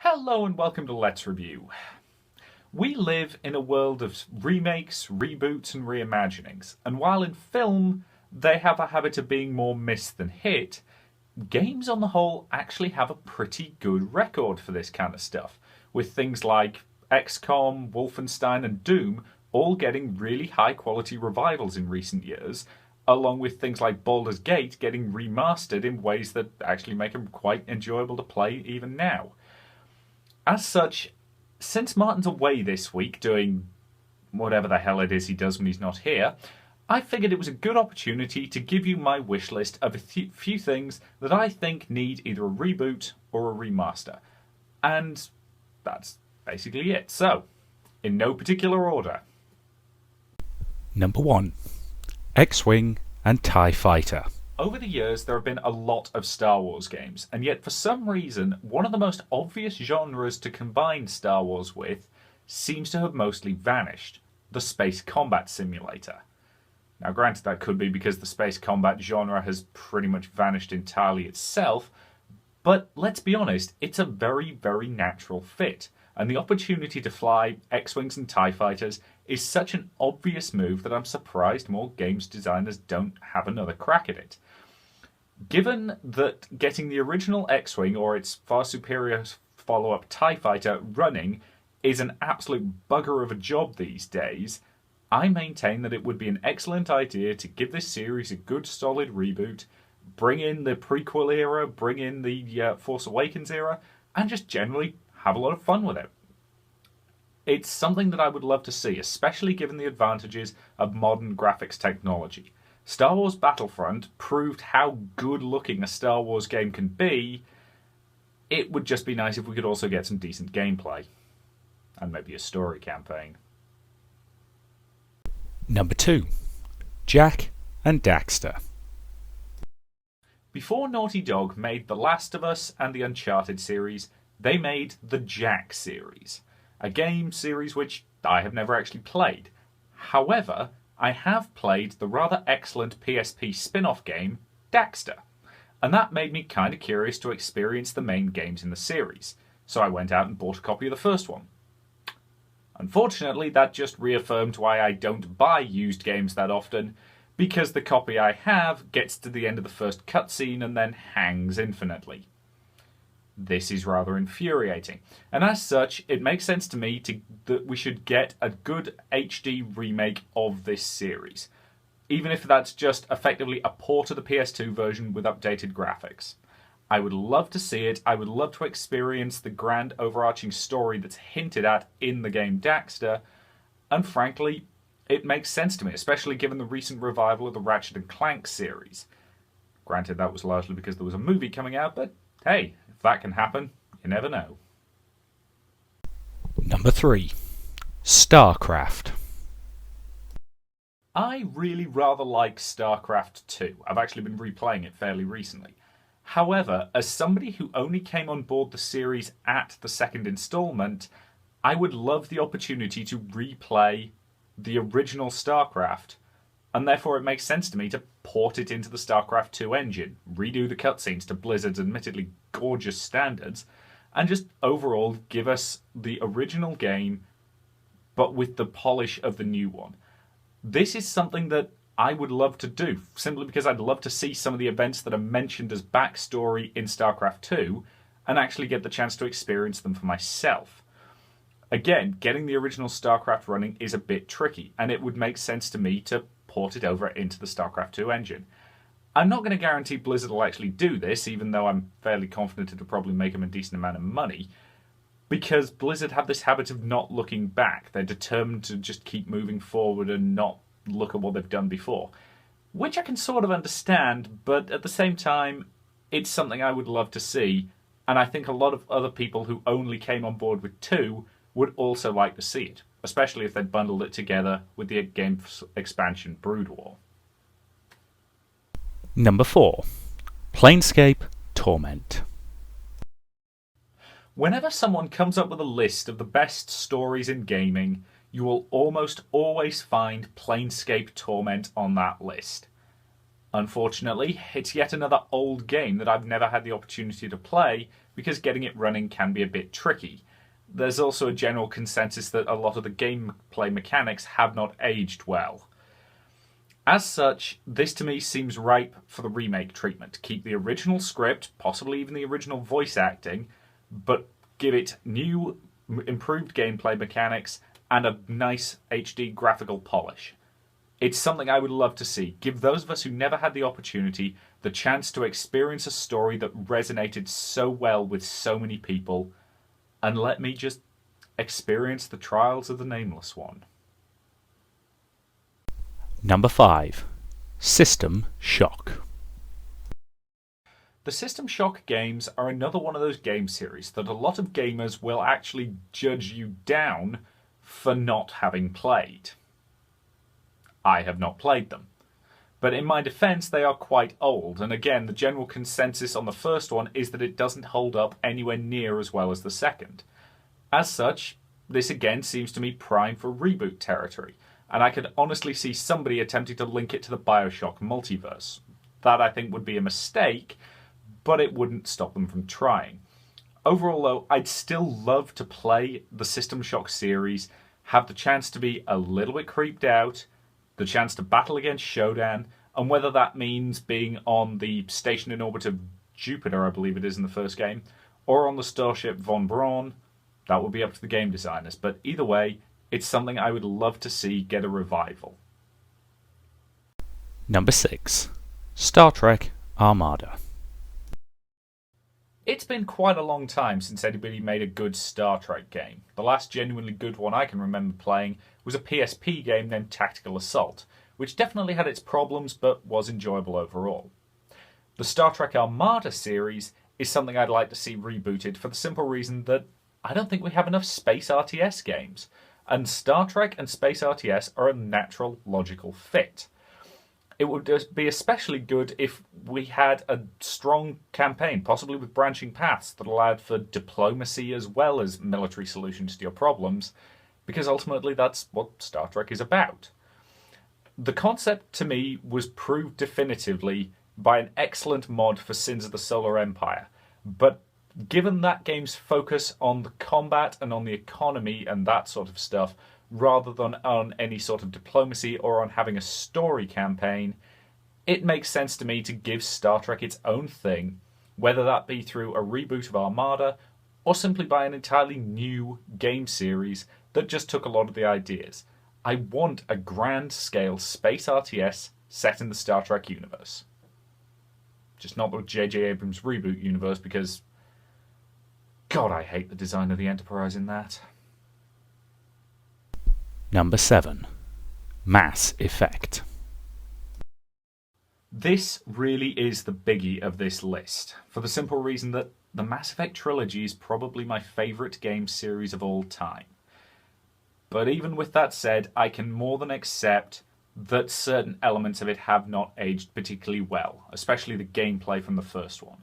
Hello and welcome to Let's Review. We live in a world of remakes, reboots and reimaginings, and while in film they have a habit of being more miss than hit, games on the whole actually have a pretty good record for this kind of stuff, with things like XCOM, Wolfenstein and Doom all getting really high quality revivals in recent years, along with things like Baldur's Gate getting remastered in ways that actually make them quite enjoyable to play even now. As such, since Martin's away this week doing whatever the hell it is he does when he's not here, I figured it was a good opportunity to give you my wish list of a few things that I think need either a reboot or a remaster. And that's basically it. So, in no particular order. Number 1. X-Wing and TIE Fighter. Over the years, there have been a lot of Star Wars games, and yet for some reason, one of the most obvious genres to combine Star Wars with seems to have mostly vanished: the space combat simulator. Now, granted, that could be because the space combat genre has pretty much vanished entirely itself, but let's be honest, it's a very, very natural fit, and the opportunity to fly X-Wings and TIE Fighters is such an obvious move that I'm surprised more games designers don't have another crack at it. Given that getting the original X-Wing or its far superior follow-up TIE Fighter running is an absolute bugger of a job these days, I maintain that it would be an excellent idea to give this series a good solid reboot, bring in the prequel era, bring in the Force Awakens era, and just generally have a lot of fun with it. It's something that I would love to see, especially given the advantages of modern graphics technology. Star Wars Battlefront proved how good looking a Star Wars game can be. It would just be nice if we could also get some decent gameplay. And maybe a story campaign. Number 2. Jak and Daxter. Before Naughty Dog made The Last of Us and the Uncharted series, they made the Jak series, a game series which I have never actually played. However, I have played the rather excellent PSP spin-off game, Daxter, and that made me kind of curious to experience the main games in the series, so I went out and bought a copy of the first one. Unfortunately, that just reaffirmed why I don't buy used games that often, because the copy I have gets to the end of the first cutscene and then hangs infinitely. This is rather infuriating, and as such, it makes sense to me that we should get a good HD remake of this series, even if that's just effectively a port of the PS2 version with updated graphics. I would love to see it. I would love to experience the grand overarching story that's hinted at in the game Daxter, and frankly, it makes sense to me, especially given the recent revival of the Ratchet & Clank series. Granted, that was largely because there was a movie coming out, but hey, if that can happen, you never know. Number 3. StarCraft. I really rather like StarCraft 2. I've actually been replaying it fairly recently. However, as somebody who only came on board the series at the second installment, I would love the opportunity to replay the original StarCraft, and therefore it makes sense to me to port it into the StarCraft 2 engine, redo the cutscenes to Blizzard's admittedly gorgeous standards, and just overall give us the original game, but with the polish of the new one. This is something that I would love to do, simply because I'd love to see some of the events that are mentioned as backstory in StarCraft 2, and actually get the chance to experience them for myself. Again, getting the original StarCraft running is a bit tricky, and it would make sense to me to port it over into the StarCraft 2 engine. I'm not going to guarantee Blizzard will actually do this, even though I'm fairly confident it'll probably make them a decent amount of money, because Blizzard have this habit of not looking back. They're determined to just keep moving forward and not look at what they've done before, which I can sort of understand, but at the same time, it's something I would love to see, and I think a lot of other people who only came on board with 2 would also like to see it, especially if they'd bundled it together with the game's expansion Brood War. Number 4. Planescape Torment. Whenever someone comes up with a list of the best stories in gaming, you will almost always find Planescape Torment on that list. Unfortunately, it's yet another old game that I've never had the opportunity to play because getting it running can be a bit tricky. There's also a general consensus that a lot of the gameplay mechanics have not aged well. As such, this to me seems ripe for the remake treatment. Keep the original script, possibly even the original voice acting, but give it new, improved gameplay mechanics and a nice HD graphical polish. It's something I would love to see. Give those of us who never had the opportunity the chance to experience a story that resonated so well with so many people, and let me just experience the trials of the Nameless One. Number 5. System Shock. The System Shock games are another one of those game series that a lot of gamers will actually judge you down for not having played. I have not played them. But in my defense, they are quite old, and again, the general consensus on the first one is that it doesn't hold up anywhere near as well as the second. As such, this again seems to me prime for reboot territory, and I could honestly see somebody attempting to link it to the BioShock multiverse. That I think would be a mistake, but it wouldn't stop them from trying. Overall though, I'd still love to play the System Shock series, have the chance to be a little bit creeped out, the chance to battle against Shodan, and whether that means being on the station in orbit of Jupiter, I believe it is in the first game, or on the starship Von Braun, that would be up to the game designers. But either way, it's something I would love to see get a revival. Number 6. Star Trek Armada. It's been quite a long time since anybody made a good Star Trek game. The last genuinely good one I can remember playing was a PSP game named Tactical Assault, which definitely had its problems but was enjoyable overall. The Star Trek Armada series is something I'd like to see rebooted for the simple reason that I don't think we have enough space RTS games, and Star Trek and space RTS are a natural, logical fit. It would be especially good if we had a strong campaign, possibly with branching paths that allowed for diplomacy as well as military solutions to your problems, because ultimately that's what Star Trek is about. The concept to me was proved definitively by an excellent mod for Sins of the Solar Empire, but given that game's focus on the combat and on the economy and that sort of stuff, rather than on any sort of diplomacy or on having a story campaign, it makes sense to me to give Star Trek its own thing, whether that be through a reboot of Armada or simply by an entirely new game series that just took a lot of the ideas. I want a grand-scale space RTS set in the Star Trek universe. Just not the J.J. Abrams reboot universe, because God, I hate the design of the Enterprise in that. Number 7. Mass Effect. This really is the biggie of this list, for the simple reason that the Mass Effect trilogy is probably my favourite game series of all time. But even with that said, I can more than accept that certain elements of it have not aged particularly well, especially the gameplay from the first one.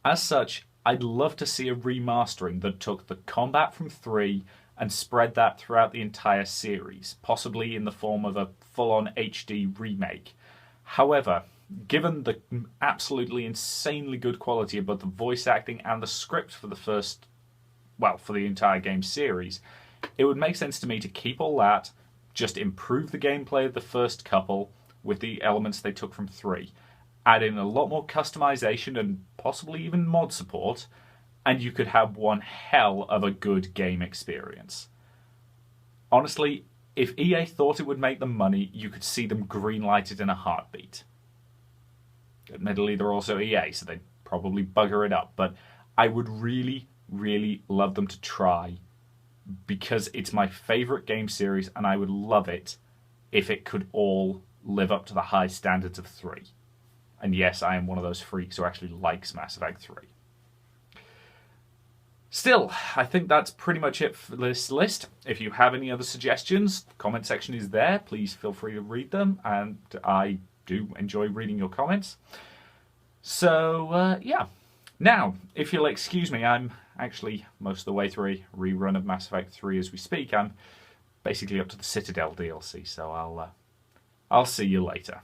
As such, I'd love to see a remastering that took the combat from 3 and spread that throughout the entire series, possibly in the form of a full-on HD remake. However, given the absolutely insanely good quality of both the voice acting and the script for for the entire game series, it would make sense to me to keep all that, just improve the gameplay of the first couple with the elements they took from 3, add in a lot more customization and possibly even mod support, and you could have one hell of a good game experience. Honestly, if EA thought it would make them money, you could see them greenlight it in a heartbeat. Admittedly, they're also EA, so they'd probably bugger it up, but I would really, really love them to try, because it's my favourite game series, and I would love it if it could all live up to the high standards of 3. And yes, I am one of those freaks who actually likes Mass Effect 3. Still, I think that's pretty much it for this list. If you have any other suggestions, the comment section is there. Please feel free to read them, and I do enjoy reading your comments. So, yeah. Now, if you'll excuse me, I'm actually most of the way through a rerun of Mass Effect 3 as we speak. I'm basically up to the Citadel DLC, so I'll see you later.